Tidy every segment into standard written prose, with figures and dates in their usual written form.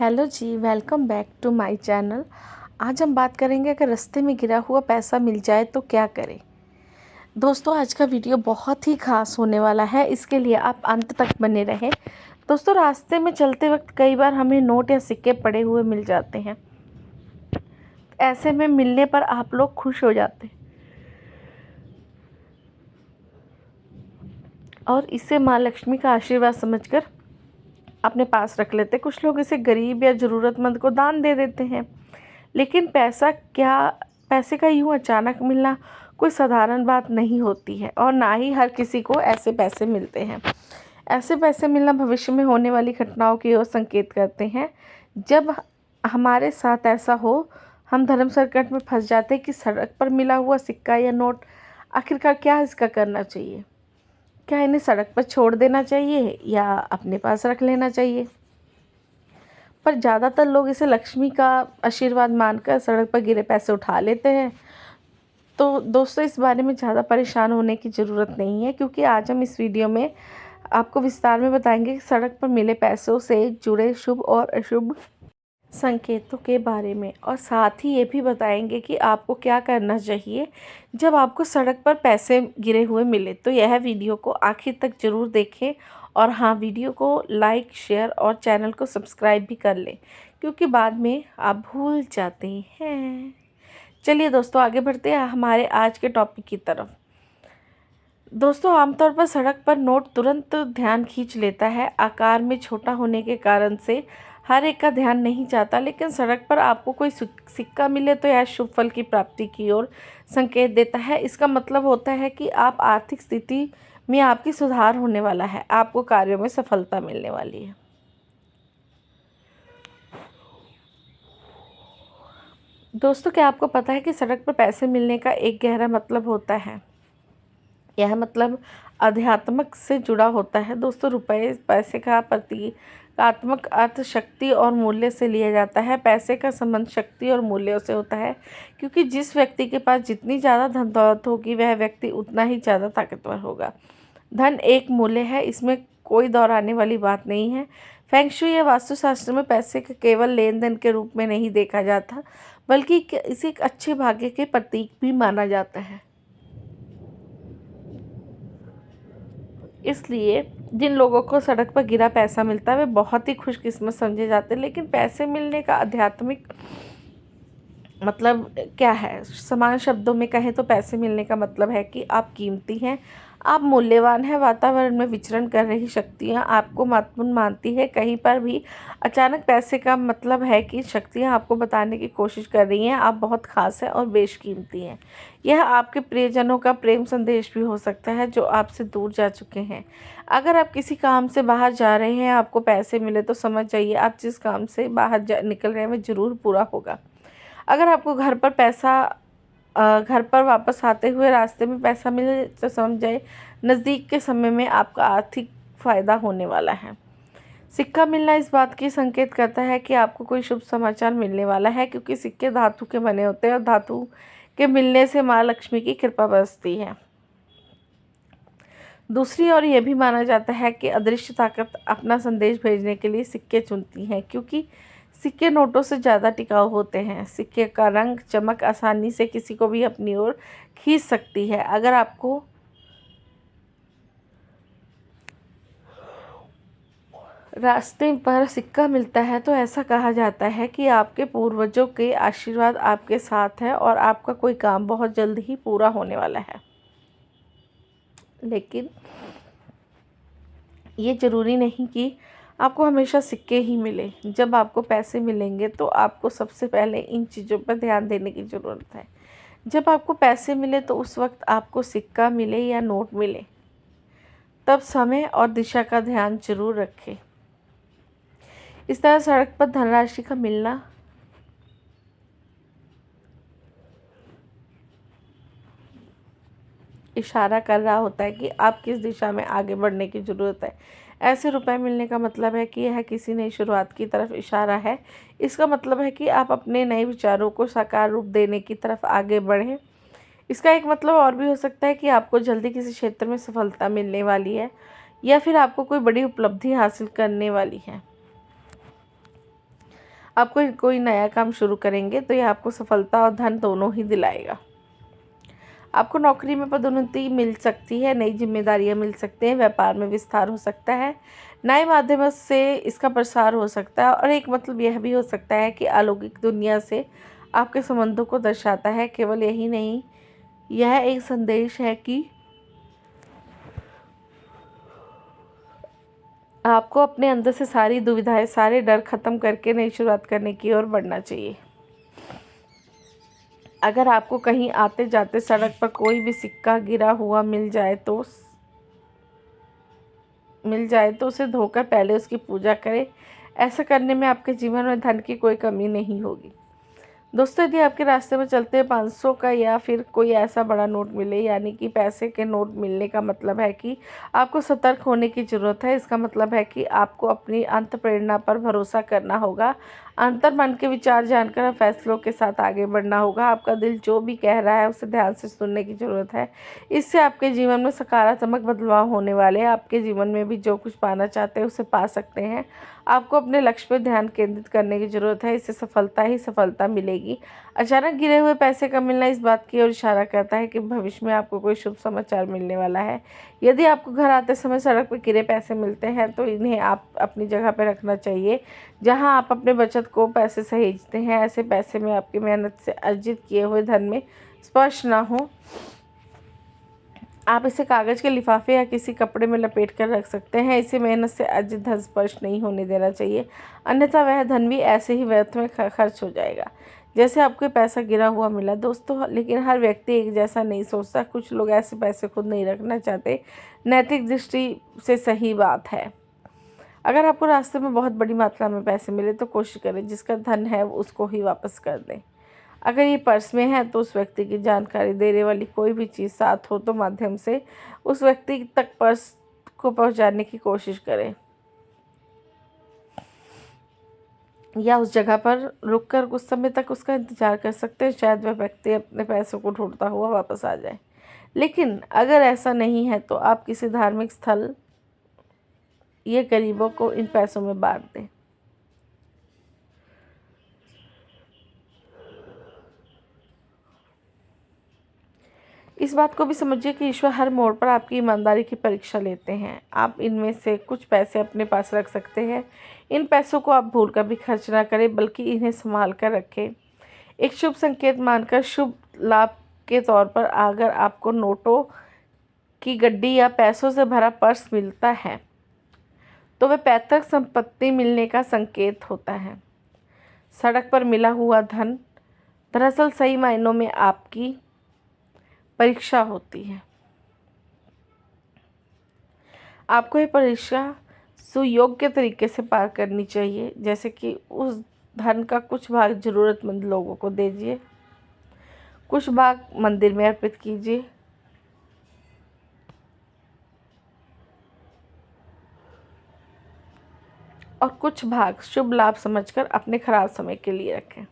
Hello ji, welcome back to my channel. आज हम बात करेंगे अगर रास्ते में गिरा हुआ पैसा मिल जाए तो क्या करें। दोस्तों, आज का वीडियो बहुत ही खास होने वाला है, इसके लिए आप अंत तक बने रहें। दोस्तों, रास्ते में चलते वक्त कई बार हमें नोट या सिक्के पड़े हुए मिल जाते हैं। ऐसे में मिलने पर आप लोग खुश हो जाते हैं और इसे माँ लक्ष्मी का आशीर्वाद समझकर अपने पास रख लेते। कुछ लोग इसे गरीब या ज़रूरतमंद को दान दे देते हैं। लेकिन पैसे का यूँ अचानक मिलना कोई साधारण बात नहीं होती है और ना ही हर किसी को ऐसे पैसे मिलते हैं। ऐसे पैसे मिलना भविष्य में होने वाली घटनाओं की ओर संकेत करते हैं। जब हमारे साथ ऐसा हो, हम धर्म संकट में फंस जाते हैं कि सड़क पर मिला हुआ सिक्का या नोट आखिरकार क्या इसका करना चाहिए। क्या इन्हें सड़क पर छोड़ देना चाहिए या अपने पास रख लेना चाहिए। पर ज़्यादातर लोग इसे लक्ष्मी का आशीर्वाद मानकर सड़क पर गिरे पैसे उठा लेते हैं। तो दोस्तों, इस बारे में ज़्यादा परेशान होने की ज़रूरत नहीं है, क्योंकि आज हम इस वीडियो में आपको विस्तार में बताएंगे कि सड़क पर मिले पैसों से जुड़े शुभ और अशुभ संकेतों के बारे में, और साथ ही ये भी बताएंगे कि आपको क्या करना चाहिए जब आपको सड़क पर पैसे गिरे हुए मिले। तो यह वीडियो को आखिर तक ज़रूर देखें और हाँ, वीडियो को लाइक, शेयर और चैनल को सब्सक्राइब भी कर लें, क्योंकि बाद में आप भूल जाते हैं। चलिए दोस्तों, आगे बढ़ते हैं हमारे आज के टॉपिक की तरफ। दोस्तों, आमतौर पर सड़क पर नोट तुरंत ध्यान खींच लेता है। आकार में छोटा होने के कारण से हर एक का ध्यान नहीं जाता, लेकिन सड़क पर आपको कोई सिक्का मिले तो यह शुभ फल की प्राप्ति की ओर संकेत देता है। इसका मतलब होता है कि आप आर्थिक स्थिति में आपकी सुधार होने वाला है, आपको कार्यों में सफलता मिलने वाली है। दोस्तों, क्या आपको पता है कि सड़क पर पैसे मिलने का एक गहरा मतलब होता है। यह मतलब आध्यात्मिक से जुड़ा होता है। दोस्तों, रुपए पैसे का प्रतीकात्मक अर्थ शक्ति और मूल्य से लिया जाता है। पैसे का संबंध शक्ति और मूल्यों से होता है, क्योंकि जिस व्यक्ति के पास जितनी ज़्यादा धन दौलत होगी, वह व्यक्ति उतना ही ज़्यादा ताकतवर होगा। धन एक मूल्य है, इसमें कोई दोहराने वाली बात नहीं है। फेंग शुई या वास्तुशास्त्र में पैसे के केवल लेन देन के रूप में नहीं देखा जाता, बल्कि इसे एक अच्छे भाग्य के प्रतीक भी माना जाता है। इसलिए जिन लोगों को सड़क पर गिरा पैसा मिलता है वे बहुत ही खुशकिस्मत समझे जाते हैं। लेकिन पैसे मिलने का आध्यात्मिक मतलब क्या है? समान शब्दों में कहें तो पैसे मिलने का मतलब है कि आप कीमती हैं, आप मूल्यवान हैं। वातावरण में विचरण कर रही शक्तियाँ आपको महत्वपूर्ण मानती है। कहीं पर भी अचानक पैसे का मतलब है कि शक्तियाँ आपको बताने की कोशिश कर रही हैं आप बहुत खास हैं और बेशकीमती हैं। यह आपके प्रियजनों का प्रेम संदेश भी हो सकता है जो आपसे दूर जा चुके हैं। अगर आप किसी काम से बाहर जा रहे हैं, आपको पैसे मिले, तो समझ जाइए आप जिस काम से बाहर निकल रहे हैं वह ज़रूर पूरा होगा। अगर आपको घर पर वापस आते हुए रास्ते में पैसा मिले, तो समझ जाए नज़दीक के समय में आपका आर्थिक फ़ायदा होने वाला है। सिक्का मिलना इस बात की संकेत करता है कि आपको कोई शुभ समाचार मिलने वाला है, क्योंकि सिक्के धातु के बने होते हैं और धातु के मिलने से माँ लक्ष्मी की कृपा बरसती है। दूसरी ओर यह भी माना जाता है कि अदृश्य ताकत अपना संदेश भेजने के लिए सिक्के चुनती हैं, क्योंकि सिक्के नोटों से ज़्यादा टिकाऊ होते हैं। सिक्के का रंग, चमक आसानी से किसी को भी अपनी ओर खींच सकती है। अगर आपको रास्ते पर सिक्का मिलता है तो ऐसा कहा जाता है कि आपके पूर्वजों के आशीर्वाद आपके साथ है और आपका कोई काम बहुत जल्द ही पूरा होने वाला है। लेकिन ये ज़रूरी नहीं कि आपको हमेशा सिक्के ही मिले। जब आपको पैसे मिलेंगे तो आपको सबसे पहले इन चीज़ों पर ध्यान देने की ज़रूरत है। जब आपको पैसे मिले तो उस वक्त आपको सिक्का मिले या नोट मिले, तब समय और दिशा का ध्यान जरूर रखें। इस तरह सड़क पर धनराशि का मिलना इशारा कर रहा होता है कि आप किस दिशा में आगे बढ़ने की ज़रूरत है। ऐसे रुपए मिलने का मतलब है कि यह किसी नई शुरुआत की तरफ इशारा है। इसका मतलब है कि आप अपने नए विचारों को साकार रूप देने की तरफ आगे बढ़ें। इसका एक मतलब और भी हो सकता है कि आपको जल्दी किसी क्षेत्र में सफलता मिलने वाली है या फिर आपको कोई बड़ी उपलब्धि हासिल करने वाली है। आप कोई नया काम शुरू करेंगे तो यह आपको सफलता और धन दोनों ही दिलाएगा। आपको नौकरी में पदोन्नति मिल सकती है, नई जिम्मेदारियां मिल सकती हैं, व्यापार में विस्तार हो सकता है, नए माध्यमों से इसका प्रसार हो सकता है और एक मतलब यह भी हो सकता है कि अलौकिक दुनिया से आपके संबंधों को दर्शाता है। केवल यही नहीं, यह एक संदेश है कि आपको अपने अंदर से सारी दुविधाएं, सारे डर खत्म करके नई शुरुआत करने की ओर बढ़ना चाहिए। अगर आपको कहीं आते जाते सड़क पर कोई भी सिक्का गिरा हुआ मिल जाए तो उसे धोकर पहले उसकी पूजा करें। ऐसा करने में आपके जीवन में धन की कोई कमी नहीं होगी। दोस्तों, यदि आपके रास्ते में चलते 500 का या फिर कोई ऐसा बड़ा नोट मिले, यानी कि पैसे के नोट मिलने का मतलब है कि आपको सतर्क होने की ज़रूरत है। इसका मतलब है कि आपको अपनी अंत प्रेरणा पर भरोसा करना होगा, अंतर मन के विचार जानकर फैसलों के साथ आगे बढ़ना होगा। आपका दिल जो भी कह रहा है उसे ध्यान से सुनने की ज़रूरत है। इससे आपके जीवन में सकारात्मक बदलाव होने वाले हैं। आपके जीवन में भी जो कुछ पाना चाहते हैं उसे पा सकते हैं। आपको अपने लक्ष्य पर ध्यान केंद्रित करने की ज़रूरत है, इससे सफलता ही सफलता मिलेगी। अचानक गिरे हुए पैसे का मिलना इस बात की ओर इशारा करता है कि भविष्य में आपको कोई शुभ समाचार मिलने वाला है। यदि आपको घर आते समय सड़क पर गिरे पैसे मिलते हैं तो इन्हें आप अपनी जगह पर रखना चाहिए जहां आप अपने बचत को पैसे सहेजते हैं। ऐसे पैसे में आपकी मेहनत से अर्जित किए हुए धन में स्पर्श ना हो। आप इसे कागज़ के लिफाफे या किसी कपड़े में लपेट कर रख सकते हैं। इसे मेहनत से अर्जित धन स्पर्श नहीं होने देना चाहिए, अन्यथा वह धन भी ऐसे ही व्यर्थ में खर्च हो जाएगा जैसे आपको पैसा गिरा हुआ मिला। दोस्तों, लेकिन हर व्यक्ति एक जैसा नहीं सोचता। कुछ लोग ऐसे पैसे खुद नहीं रखना चाहते। नैतिक दृष्टि से सही बात है। अगर आपको रास्ते में बहुत बड़ी मात्रा में पैसे मिले तो कोशिश करें जिसका धन है उसको ही वापस कर दें। अगर ये पर्स में है तो उस व्यक्ति की जानकारी देने वाली कोई भी चीज़ साथ हो तो माध्यम से उस व्यक्ति तक पर्स को पहुंचाने की कोशिश करें, या उस जगह पर रुककर कुछ समय तक उसका इंतज़ार कर सकते हैं। शायद वह व्यक्ति अपने पैसों को ढूंढता हुआ वापस आ जाए। लेकिन अगर ऐसा नहीं है तो आप किसी धार्मिक स्थल ये गरीबों को इन पैसों में बांट दें। इस बात को भी समझिए कि ईश्वर हर मोड़ पर आपकी ईमानदारी की परीक्षा लेते हैं। आप इनमें से कुछ पैसे अपने पास रख सकते हैं। इन पैसों को आप भूलकर भी खर्च ना करें, बल्कि इन्हें संभाल कर रखें। एक शुभ संकेत मानकर शुभ लाभ के तौर पर अगर आपको नोटों की गड्डी या पैसों से भरा पर्स मिलता है तो वह पैतृक संपत्ति मिलने का संकेत होता है। सड़क पर मिला हुआ धन दरअसल सही मायनों में आपकी परीक्षा होती है। आपको ये परीक्षा सुयोग्य तरीके से पार करनी चाहिए, जैसे कि उस धन का कुछ भाग ज़रूरतमंद लोगों को दीजिए, कुछ भाग मंदिर में अर्पित कीजिए और कुछ भाग शुभ लाभ समझकर अपने खराब समय के लिए रखें।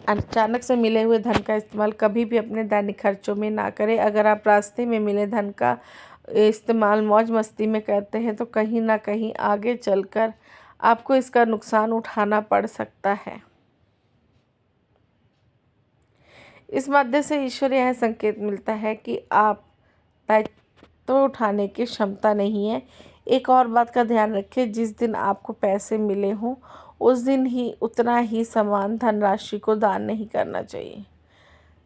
अचानक से मिले हुए धन का इस्तेमाल कभी भी अपने दैनिक खर्चों में ना करें। अगर आप रास्ते में मिले धन का इस्तेमाल मौज मस्ती में करते हैं तो कहीं ना कहीं आगे चलकर आपको इसका नुकसान उठाना पड़ सकता है। इस माध्यम से ईश्वर यह संकेत मिलता है कि आप दायित्व उठाने की क्षमता नहीं है। एक और बात का ध्यान रखें, जिस दिन आपको पैसे मिले हों उस दिन ही उतना ही समान धनराशि को दान नहीं करना चाहिए।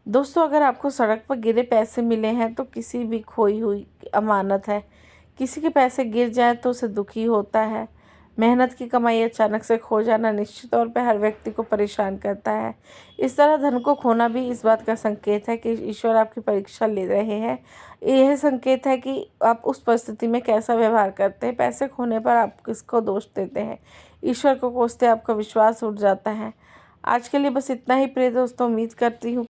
दोस्तों, अगर आपको सड़क पर गिरे पैसे मिले हैं तो किसी भी खोई हुई अमानत है। किसी के पैसे गिर जाए तो उसे दुखी होता है। मेहनत की कमाई अचानक से खो जाना निश्चित तौर पर हर व्यक्ति को परेशान करता है। इस तरह धन को खोना भी इस बात का संकेत है कि ईश्वर आपकी परीक्षा ले रहे हैं। यह संकेत है कि आप उस परिस्थिति में कैसा व्यवहार करते हैं। पैसे खोने पर आप किसको दोष देते हैं, ईश्वर को कोसते आपका विश्वास उठ जाता है। आज के लिए बस इतना ही प्रिय दोस्तों। उम्मीद करती हूँ